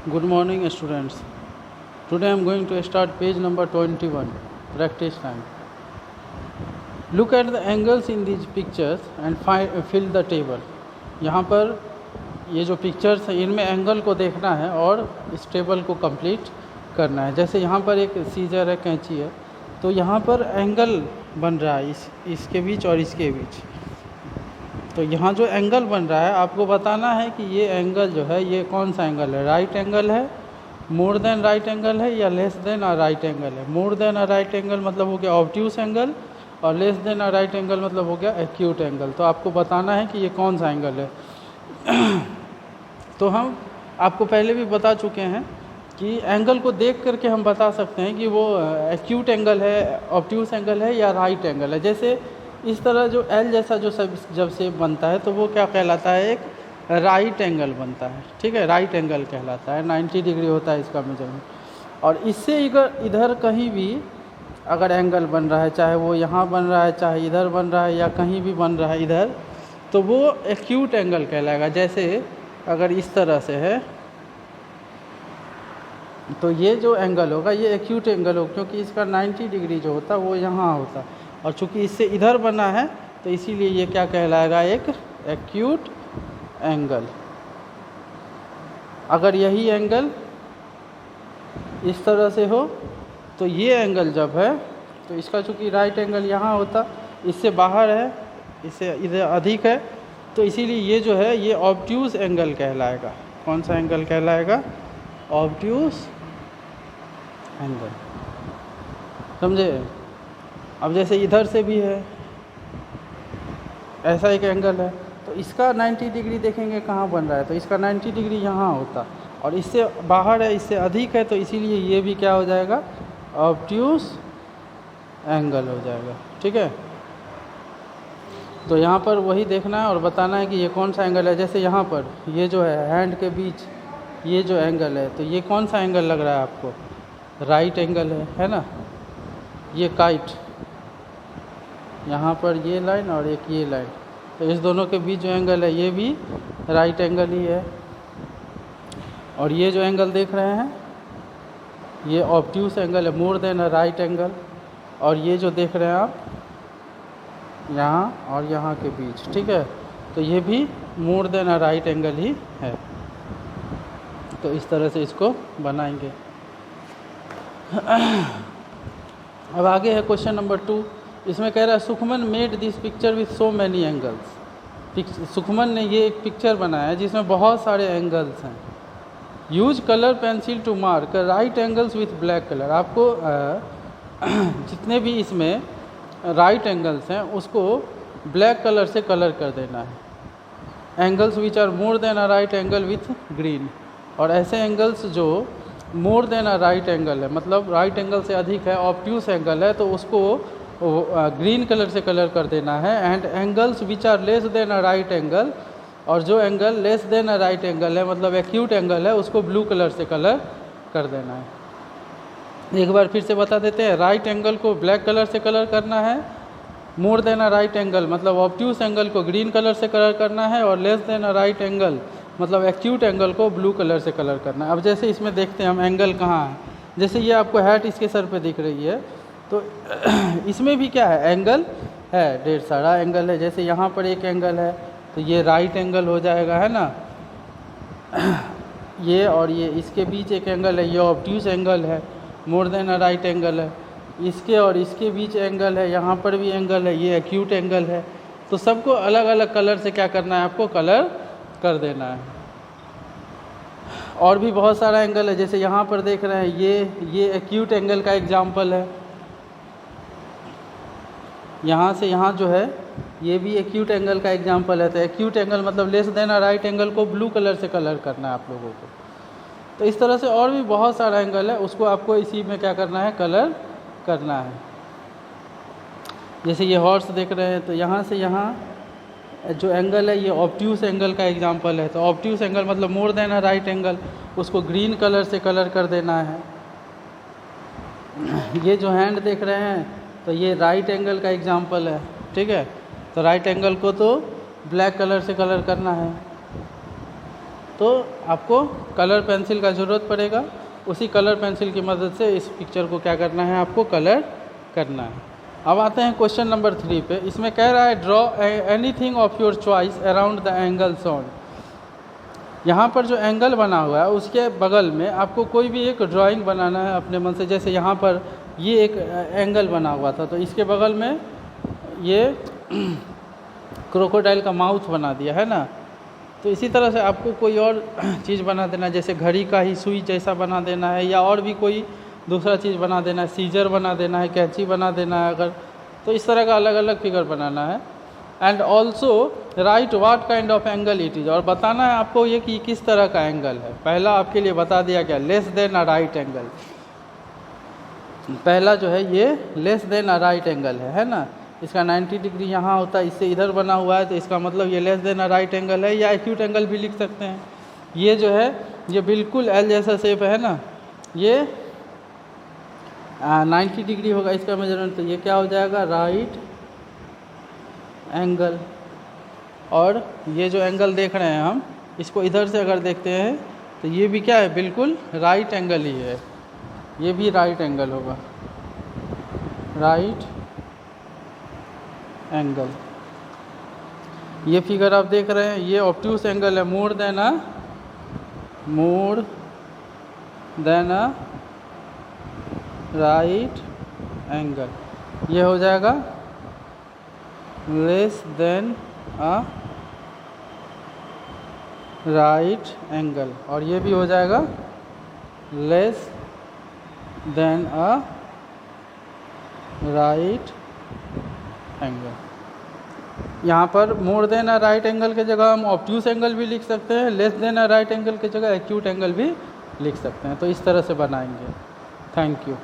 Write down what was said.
Good morning, students. Today I am going to start page number 21, practice time. Look at the angles in these pictures and fill the table. यहाँ पर ये जो pictures हैं इनमें angle को देखना है और इस टेबल को कंप्लीट करना है। जैसे यहाँ पर एक सीजर है, कैंची है, तो यहाँ पर एंगल बन रहा है इसके बीच और इसके बीच। तो यहाँ जो एंगल बन रहा है आपको बताना है कि ये एंगल जो है ये कौन सा एंगल है, राइट एंगल है, मोर देन राइट एंगल है या less than a right angle है। More than a right angle मतलब हो गया ऑब्ट्यूस एंगल और less than a right angle मतलब हो गया एक्यूट एंगल। तो आपको बताना है कि ये कौन सा एंगल है। तो हम आपको पहले भी बता चुके हैं कि एंगल को देख करके हम बता सकते हैं कि वो एक्यूट एंगल है, ऑब्ट्यूस एंगल है या राइट एंगल है। जैसे इस तरह जो एल जैसा जो सब जब शेप बनता है तो वो क्या कहलाता है, एक राइट एंगल बनता है। ठीक है, राइट एंगल कहलाता है, 90 डिग्री होता है इसका मेजरमेंट। और इससे इधर कहीं भी अगर एंगल बन रहा है, चाहे वो यहाँ बन रहा है, चाहे इधर बन रहा है या कहीं भी बन रहा है इधर, तो वो एक्यूट एंगल कहलाएगा। जैसे अगर इस तरह से है तो ये जो एंगल होगा ये एक्यूट एंगल होगा, क्योंकि इसका 90 डिग्री जो होता है वो यहाँ होता है और चूँकि इससे इधर बना है तो इसीलिए ये क्या कहलाएगा, एक एक्यूट एंगल। अगर यही एंगल इस तरह से हो तो ये एंगल जब है तो इसका चूँकि राइट एंगल यहाँ होता, इससे बाहर है, इससे इधर अधिक है, तो इसीलिए ये जो है ये ऑब्ट्यूस एंगल कहलाएगा। कौन सा एंगल कहलाएगा, ऑब्ट्यूस एंगल। समझे। अब जैसे इधर से भी है ऐसा एक एंगल है तो इसका 90 डिग्री देखेंगे कहाँ बन रहा है, तो इसका 90 डिग्री यहाँ होता और इससे बाहर है, इससे अधिक है, तो इसीलिए ये भी क्या हो जाएगा, ऑब्ट्यूस एंगल हो जाएगा। ठीक है, तो यहाँ पर वही देखना है और बताना है कि ये कौन सा एंगल है। जैसे यहाँ पर ये जो है हैंड के बीच ये जो एंगल है तो ये कौन सा एंगल लग रहा है आपको, राइट एंगल है ना। ये काइट, यहाँ पर ये लाइन और एक ये लाइन, तो इस दोनों के बीच जो एंगल है ये भी राइट एंगल ही है। और ये जो एंगल देख रहे हैं ये ऑब्ट्यूस एंगल है, more than a right angle. और ये जो देख रहे हैं आप यहाँ और यहाँ के बीच, ठीक है, तो ये भी more than a right angle ही है। तो इस तरह से इसको बनाएंगे। अब आगे है क्वेश्चन नंबर 2। इसमें कह रहा है Sukhman made this picture with so many angles. Sukhman ने ये एक पिक्चर बनाया है जिसमें बहुत सारे एंगल्स हैं। Use colour pencil to mark right angles with black colour. आपको जितने भी इसमें राइट एंगल्स हैं उसको ब्लैक कलर से कलर कर देना है। Angles which are more than a right angle with green. और ऐसे एंगल्स जो more than a right angle है, मतलब राइट एंगल से अधिक है, ऑब्ट्यूस एंगल है, तो उसको ग्रीन कलर से कलर कर देना है। And angles which are less than a right angle, और जो angle less than a right angle है मतलब एक्यूट एंगल है उसको ब्लू कलर से कलर कर देना है। एक बार फिर से बता देते हैं, राइट एंगल को ब्लैक कलर से कलर करना है, more than a right angle मतलब ऑब्ट्यूस एंगल को ग्रीन कलर से कलर करना है, और less than a right angle मतलब एक्यूट एंगल को ब्लू कलर से कलर करना है। अब जैसे इसमें देखते हैं हम एंगल कहाँ है। जैसे ये आपको हैट इसके सर पे दिख रही है तो इसमें भी क्या है, एंगल है, ढेर सारा एंगल है। जैसे यहाँ पर एक एंगल है तो ये राइट एंगल हो जाएगा, है ना। ये और ये इसके बीच एक एंगल है, ये ऑब्ट्यूस एंगल है, more than a right angle है। इसके और इसके बीच एंगल है, यहाँ पर भी एंगल है, ये एक्यूट एंगल है। तो सबको अलग अलग कलर से क्या करना है, आपको कलर कर देना है। और भी बहुत सारा एंगल है, जैसे यहाँ पर देख रहे हैं ये एक्यूट एंगल का एग्जाम्पल है। यहाँ से यहाँ जो है ये भी एक्यूट एंगल का एग्जाम्पल है। तो एक्यूट एंगल मतलब less than a right angle को ब्लू कलर से कलर करना है आप लोगों को। तो इस तरह से और भी बहुत सारा एंगल है, उसको आपको इसी में क्या करना है, कलर करना है। जैसे ये हॉर्स देख रहे हैं तो यहाँ से यहाँ जो एंगल है ये ऑब्ट्यूस एंगल का एग्जांपल है। तो ऑब्ट्यूस एंगल मतलब मोर देन अ राइट एंगल, उसको ग्रीन कलर से कलर कर देना है। ये जो हैंड देख रहे हैं तो ये राइट एंगल का एग्जांपल है, ठीक है। तो राइट एंगल को तो ब्लैक कलर से कलर करना है। तो आपको कलर पेंसिल का ज़रूरत पड़ेगा। उसी कलर पेंसिल की मदद से इस पिक्चर को क्या करना है, आपको कलर करना है। अब आते हैं क्वेश्चन नंबर 3 पे। इसमें कह रहा है draw anything of your choice around the angle shown. यहाँ पर जो एंगल बना हुआ है उसके बगल में आपको कोई भी एक ड्राइंग बनाना है अपने मन से। जैसे यहाँ पर ये एक एंगल बना हुआ था, तो इसके बगल में ये क्रोकोडाइल का माउथ बना दिया है ना। तो इसी तरह से आपको कोई और चीज़ बना देना है, जैसे घड़ी का ही सुई जैसा बना देना है, या और भी कोई दूसरा चीज़ बना देना है, सीजर बना देना है, कैंची बना देना है अगर, तो इस तरह का अलग अलग फिगर बनाना है। And also right what kind of angle it is, और बताना है आपको ये कि किस तरह का एंगल है। पहला आपके लिए बता दिया गया less than a right angle. पहला जो है ये less than a right angle है ना। इसका 90 डिग्री यहाँ होता है, इससे इधर बना हुआ है, तो इसका मतलब ये less than a right angle है, या एक्यूट एंगल भी लिख सकते हैं। ये जो है ये बिल्कुल एल जैसा शेप है ना, ये 90 डिग्री होगा इसका मेजरमेंट, तो ये क्या हो जाएगा, राइट एंगल। और ये जो एंगल देख रहे हैं हम, इसको इधर से अगर देखते हैं तो ये भी क्या है, बिल्कुल राइट एंगल ही है, ये भी राइट एंगल होगा, राइट एंगल। ये फिगर आप देख रहे हैं, ये ऑब्ट्यूस एंगल है, more than a right angle. ये हो जाएगा less than a right angle, और ये भी हो जाएगा less than a right angle. यहाँ पर मोर देन अ राइट एंगल के जगह हम ऑब्ट्यूस एंगल भी लिख सकते हैं, less than a right angle के जगह एक्यूट एंगल भी लिख सकते हैं। तो इस तरह से बनाएंगे। Thank you.